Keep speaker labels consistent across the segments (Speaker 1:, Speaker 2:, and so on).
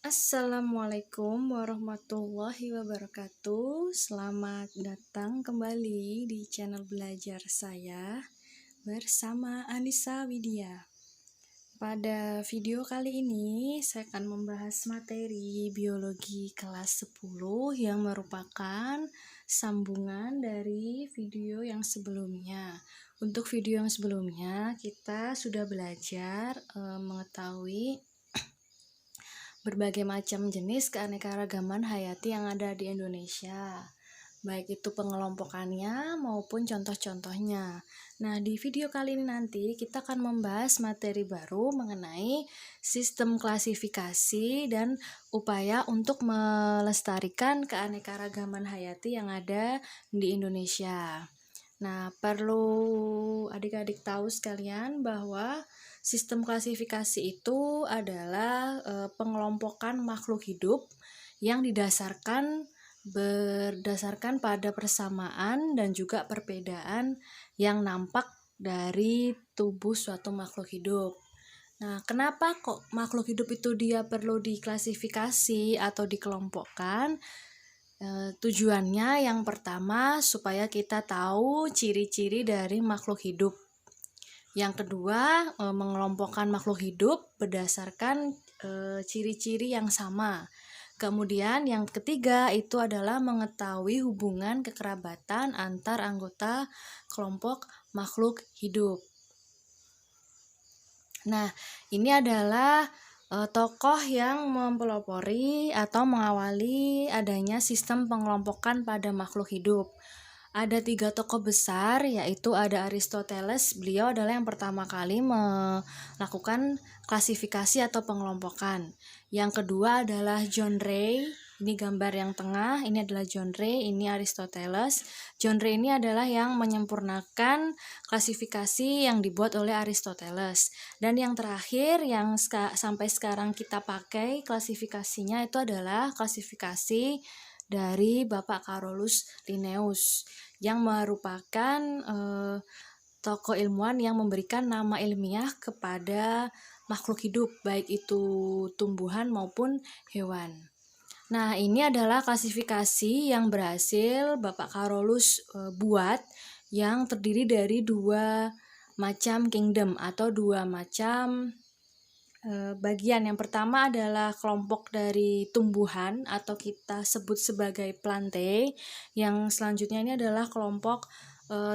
Speaker 1: Assalamualaikum warahmatullahi wabarakatuh. Selamat datang kembali di channel belajar saya bersama Anissa Widya. Pada video kali ini saya akan membahas materi biologi kelas 10 yang merupakan sambungan dari video yang sebelumnya. Untuk video yang sebelumnya kita sudah belajar mengetahui berbagai macam jenis keanekaragaman hayati yang ada di Indonesia, baik itu pengelompokannya maupun contoh-contohnya. Nah, di video kali ini nanti kita akan membahas materi baru mengenai sistem klasifikasi dan upaya untuk melestarikan keanekaragaman hayati yang ada di Indonesia. Nah, perlu adik-adik tahu sekalian bahwa sistem klasifikasi itu adalah pengelompokan makhluk hidup yang berdasarkan pada persamaan dan juga perbedaan yang nampak dari tubuh suatu makhluk hidup. Nah, kenapa kok makhluk hidup itu dia perlu diklasifikasi atau dikelompokkan? Tujuannya yang pertama supaya kita tahu ciri-ciri dari makhluk hidup. Yang kedua, mengelompokkan makhluk hidup berdasarkan ciri-ciri yang sama. Kemudian yang ketiga itu adalah mengetahui hubungan kekerabatan antar anggota kelompok makhluk hidup. Nah, ini adalah tokoh yang mempelopori atau mengawali adanya sistem pengelompokan pada makhluk hidup. Ada 3 tokoh besar, yaitu ada Aristoteles. Beliau adalah yang pertama kali melakukan klasifikasi atau pengelompokan. Yang kedua adalah John Ray. Ini gambar yang tengah, ini adalah John Ray, ini Aristoteles. John Ray ini adalah yang menyempurnakan klasifikasi yang dibuat oleh Aristoteles. Dan yang terakhir yang sampai sekarang kita pakai klasifikasinya itu adalah klasifikasi dari Bapak Carolus Linnaeus, yang merupakan tokoh ilmuwan yang memberikan nama ilmiah kepada makhluk hidup, baik itu tumbuhan maupun hewan. Nah, ini adalah klasifikasi yang berhasil Bapak Carolus buat, yang terdiri dari 2 macam kingdom atau 2 macam bagian. Yang pertama adalah kelompok dari tumbuhan atau kita sebut sebagai plantae. Yang selanjutnya ini adalah kelompok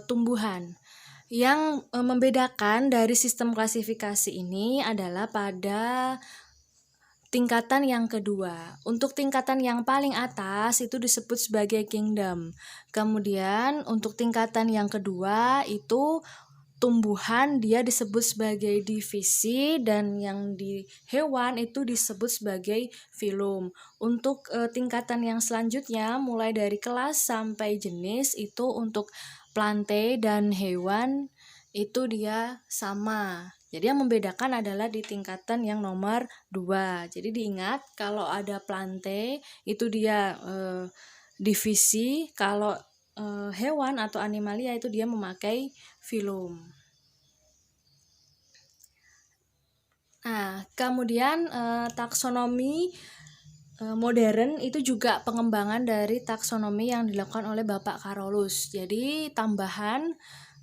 Speaker 1: tumbuhan. Yang membedakan dari sistem klasifikasi ini adalah pada tingkatan yang kedua. Untuk tingkatan yang paling atas itu disebut sebagai kingdom. Kemudian untuk tingkatan yang kedua itu tumbuhan dia disebut sebagai divisi, dan yang di hewan itu disebut sebagai filum. Untuk tingkatan yang selanjutnya mulai dari kelas sampai jenis itu untuk plantae dan hewan itu dia sama. Jadi yang membedakan adalah di tingkatan yang nomor 2. Jadi diingat kalau ada plantae itu dia divisi, kalau hewan atau animalia itu dia memakai filum. Nah, kemudian taksonomi modern itu juga pengembangan dari taksonomi yang dilakukan oleh Bapak Carolus. Jadi tambahan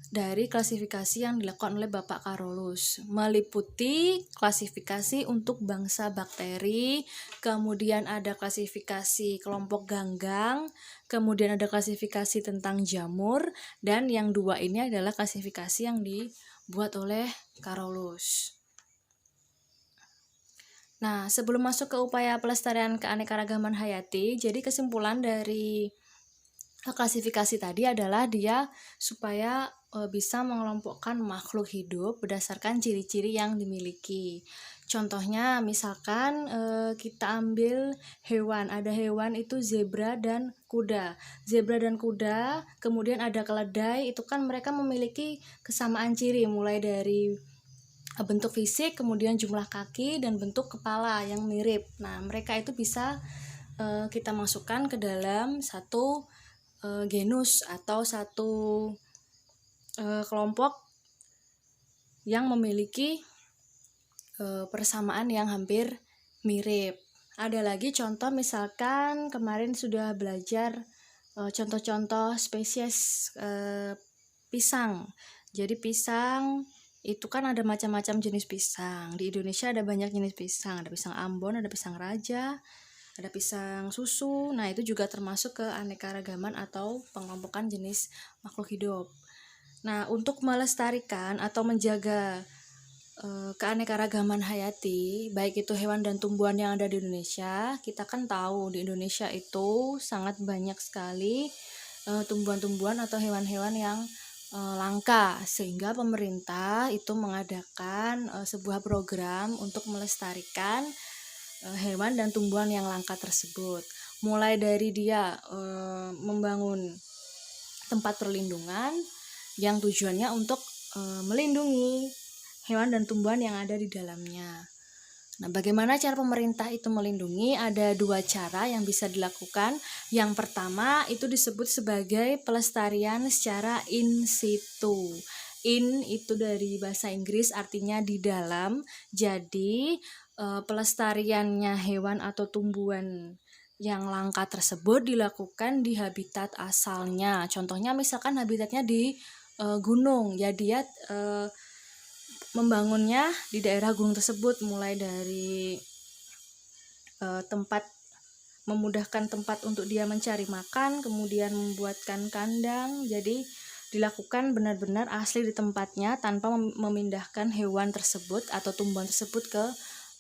Speaker 1: dari klasifikasi yang dilakukan oleh Bapak Carolus, meliputi klasifikasi untuk bangsa bakteri, kemudian ada klasifikasi kelompok ganggang, kemudian ada klasifikasi tentang jamur, dan yang 2 ini adalah klasifikasi yang dibuat oleh Carolus. Nah, sebelum masuk ke upaya pelestarian keanekaragaman hayati, jadi kesimpulan dari klasifikasi tadi adalah dia supaya bisa mengelompokkan makhluk hidup berdasarkan ciri-ciri yang dimiliki. Contohnya misalkan kita ambil hewan, ada hewan itu zebra dan kuda. Zebra dan kuda, kemudian ada keledai, itu kan mereka memiliki kesamaan ciri mulai dari bentuk fisik, kemudian jumlah kaki dan bentuk kepala yang mirip. Nah, mereka itu bisa kita masukkan ke dalam satu genus atau satu kelompok yang memiliki persamaan yang hampir mirip. Ada lagi contoh, misalkan kemarin sudah belajar contoh-contoh spesies pisang. Jadi pisang itu kan ada macam-macam jenis pisang. Di Indonesia ada banyak jenis pisang. Ada pisang Ambon, ada pisang Raja, ada pisang susu. Nah, itu juga termasuk ke keanekaragaman atau pengelompokan jenis makhluk hidup. Nah, untuk melestarikan atau menjaga keanekaragaman hayati, baik itu hewan dan tumbuhan yang ada di Indonesia, kita kan tahu di Indonesia itu sangat banyak sekali tumbuhan-tumbuhan atau hewan-hewan yang langka, sehingga pemerintah itu mengadakan sebuah program untuk melestarikan hewan dan tumbuhan yang langka tersebut. Mulai dari dia membangun tempat perlindungan yang tujuannya untuk melindungi hewan dan tumbuhan yang ada di dalamnya. Nah, bagaimana cara pemerintah itu melindungi? Ada dua cara yang bisa dilakukan. Yang pertama itu disebut sebagai pelestarian secara in situ. In itu dari bahasa Inggris artinya di dalam. Jadi pelestariannya hewan atau tumbuhan yang langka tersebut dilakukan di habitat asalnya. Contohnya misalkan habitatnya di gunung, ya dia membangunnya di daerah gunung tersebut, mulai dari tempat, memudahkan tempat untuk dia mencari makan, kemudian membuatkan kandang. Jadi dilakukan benar-benar asli di tempatnya tanpa memindahkan hewan tersebut atau tumbuhan tersebut ke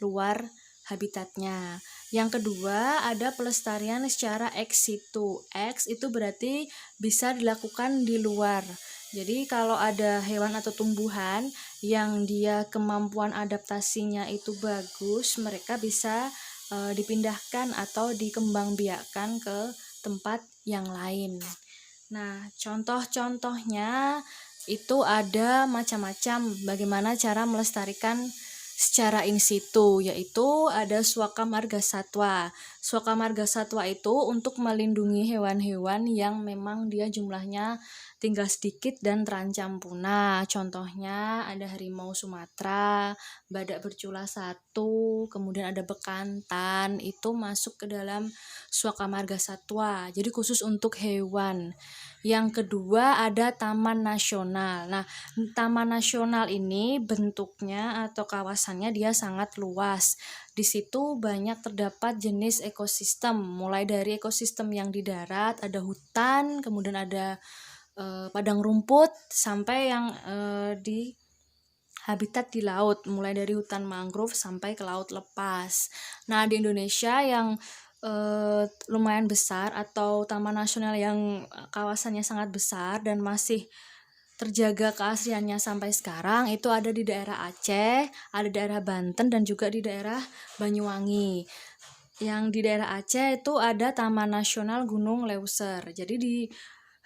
Speaker 1: luar habitatnya. Yang kedua, ada pelestarian secara ex situ. Ex itu berarti bisa dilakukan di luar. Jadi kalau ada hewan atau tumbuhan yang dia kemampuan adaptasinya itu bagus, mereka bisa dipindahkan atau dikembangbiakkan ke tempat yang lain. Nah, contoh-contohnya itu ada macam-macam bagaimana cara melestarikan secara in situ, yaitu ada Suaka Marga Satwa. Suaka Marga Satwa itu untuk melindungi hewan-hewan yang memang dia jumlahnya tinggal sedikit dan terancam punah. Contohnya ada harimau Sumatera, badak bercula 1, kemudian ada bekantan, itu masuk ke dalam Suaka Marga Satwa. Jadi khusus untuk hewan. Yang kedua ada Taman Nasional. Nah, Taman Nasional ini bentuknya atau kawasannya dia sangat luas. Di situ banyak terdapat jenis ekosistem, mulai dari ekosistem yang di darat, ada hutan, kemudian ada padang rumput, sampai yang di habitat di laut, mulai dari hutan mangrove sampai ke laut lepas. Nah, di Indonesia yang lumayan besar atau taman nasional yang kawasannya sangat besar dan masih terjaga keasliannya sampai sekarang itu ada di daerah Aceh, ada di daerah Banten, dan juga di daerah Banyuwangi. Yang di daerah Aceh itu ada Taman Nasional Gunung Leuser. Jadi di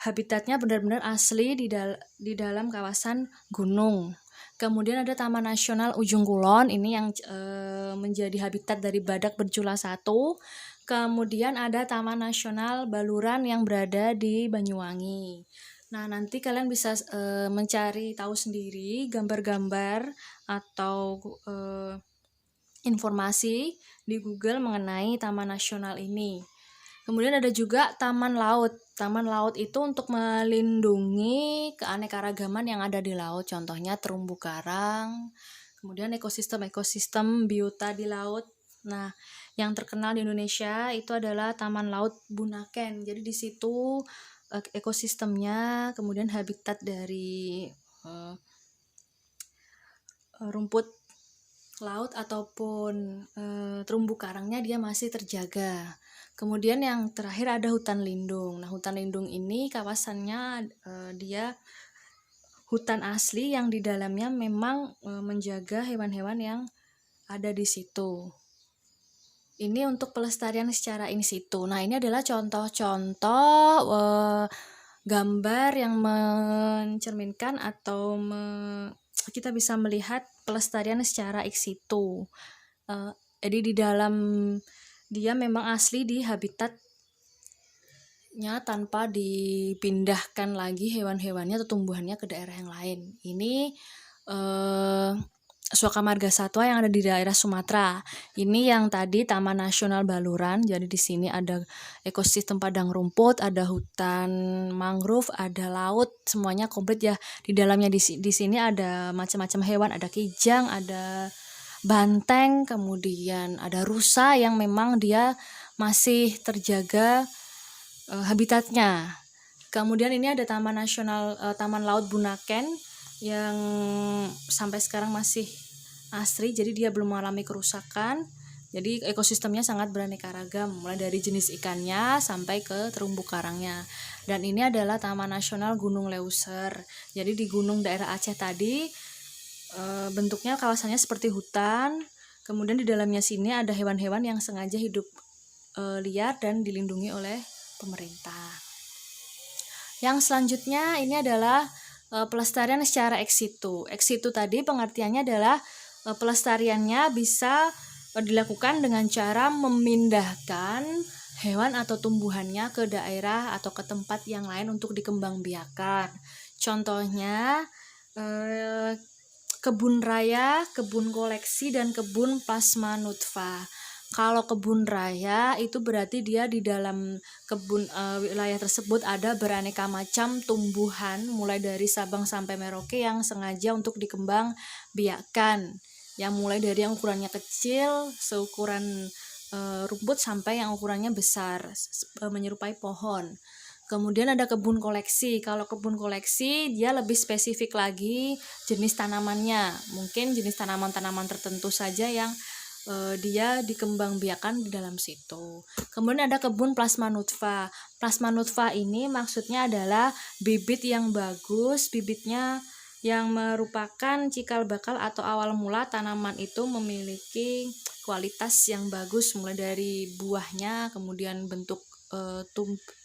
Speaker 1: habitatnya benar-benar asli di dalam kawasan gunung. Kemudian ada Taman Nasional Ujung Kulon, ini yang menjadi habitat dari badak bercula 1. Kemudian ada Taman Nasional Baluran yang berada di Banyuwangi. Nah, nanti kalian bisa mencari tahu sendiri gambar-gambar atau informasi di Google mengenai Taman Nasional ini. Kemudian ada juga Taman Laut. Taman Laut itu untuk melindungi keanekaragaman yang ada di laut, contohnya terumbu karang, kemudian ekosistem biota di laut. Nah, yang terkenal di Indonesia itu adalah Taman Laut Bunaken. Jadi di situ ekosistemnya, kemudian habitat dari rumput laut ataupun terumbu karangnya dia masih terjaga. Kemudian yang terakhir ada hutan lindung. Nah, hutan lindung ini kawasannya dia hutan asli yang di dalamnya memang menjaga hewan-hewan yang ada di situ. Ini untuk pelestarian secara in situ. Nah, ini adalah contoh-contoh gambar yang mencerminkan atau kita bisa melihat pelestarian secara ex situ. Jadi di dalam dia memang asli di habitatnya tanpa dipindahkan lagi hewan-hewannya atau tumbuhannya ke daerah yang lain. Ini Suaka Marga Satwa yang ada di daerah Sumatera. Ini yang tadi Taman Nasional Baluran. Jadi di sini ada ekosistem padang rumput, ada hutan mangrove, ada laut, semuanya komplit ya. Di dalamnya di sini ada macam-macam hewan, ada kijang, ada banteng, kemudian ada rusa yang memang dia masih terjaga habitatnya. Kemudian ini ada Taman Laut Bunaken yang sampai sekarang masih asri, jadi dia belum mengalami kerusakan. Jadi ekosistemnya sangat beraneka ragam, mulai dari jenis ikannya sampai ke terumbu karangnya. Dan ini adalah Taman Nasional Gunung Leuser. Jadi di gunung daerah Aceh tadi bentuknya kawasannya seperti hutan. Kemudian di dalamnya sini ada hewan-hewan yang sengaja hidup liar dan dilindungi oleh pemerintah. Yang selanjutnya ini adalah pelestarian secara ex situ. Ex situ tadi pengertiannya adalah pelestariannya bisa dilakukan dengan cara memindahkan hewan atau tumbuhannya ke daerah atau ke tempat yang lain untuk dikembangbiakan. Contohnya kebun raya, kebun koleksi, dan kebun plasma nutfah. Kalau kebun raya itu berarti dia di dalam kebun wilayah tersebut ada beraneka macam tumbuhan mulai dari Sabang sampai Merauke yang sengaja untuk dikembang biakan. Yang mulai dari yang ukurannya kecil seukuran rumput sampai yang ukurannya besar menyerupai pohon. Kemudian ada kebun koleksi. Kalau kebun koleksi dia lebih spesifik lagi jenis tanamannya. Mungkin jenis tanaman-tanaman tertentu saja yang dia dikembangbiakan di dalam situ. Kemudian ada kebun plasma nutfah. Plasma nutfah ini maksudnya adalah bibit yang bagus, bibitnya yang merupakan cikal bakal atau awal mula tanaman itu memiliki kualitas yang bagus, mulai dari buahnya, kemudian bentuk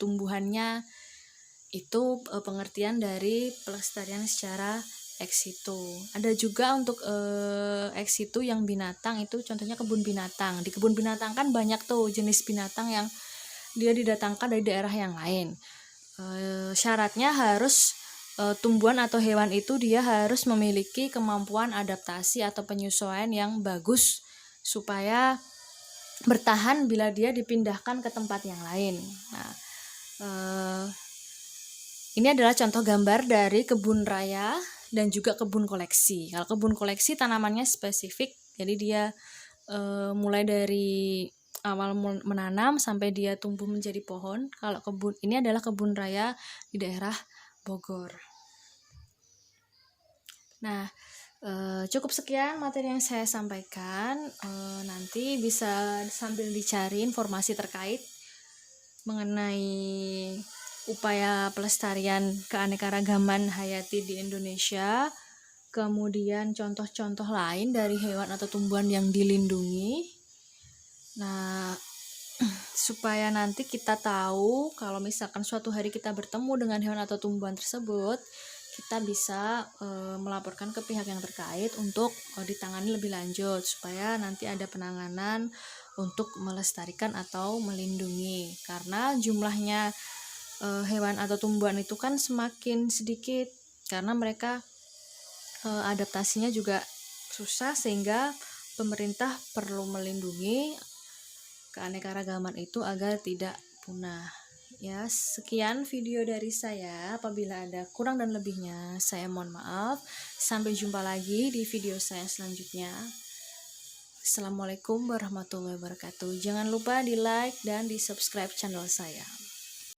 Speaker 1: tumbuhannya. Itu pengertian dari pelestarian secara ex situ. Ada juga untuk ex situ yang binatang, itu contohnya kebun binatang. Di kebun binatang kan banyak tuh jenis binatang yang dia didatangkan dari daerah yang lain. Syaratnya harus tumbuhan atau hewan itu dia harus memiliki kemampuan adaptasi atau penyesuaian yang bagus supaya bertahan bila dia dipindahkan ke tempat yang lain. Nah, ini adalah contoh gambar dari kebun raya dan juga kebun koleksi. Kalau kebun koleksi tanamannya spesifik, jadi dia mulai dari awal menanam sampai dia tumbuh menjadi pohon. Kalau kebun ini adalah kebun raya di daerah Bogor. Nah, cukup sekian materi yang saya sampaikan. Nanti bisa sambil dicari informasi terkait mengenai upaya pelestarian keanekaragaman hayati di Indonesia, kemudian contoh-contoh lain dari hewan atau tumbuhan yang dilindungi. Nah, supaya nanti kita tahu kalau misalkan suatu hari kita bertemu dengan hewan atau tumbuhan tersebut, kita bisa melaporkan ke pihak yang terkait untuk ditangani lebih lanjut supaya nanti ada penanganan untuk melestarikan atau melindungi, karena jumlahnya hewan atau tumbuhan itu kan semakin sedikit karena mereka adaptasinya juga susah, sehingga pemerintah perlu melindungi keanekaragaman itu agar tidak punah. Ya, sekian video dari saya. Apabila ada kurang dan lebihnya, saya mohon maaf. Sampai jumpa lagi di video saya selanjutnya. Assalamualaikum warahmatullahi wabarakatuh. Jangan lupa di like dan di subscribe channel saya.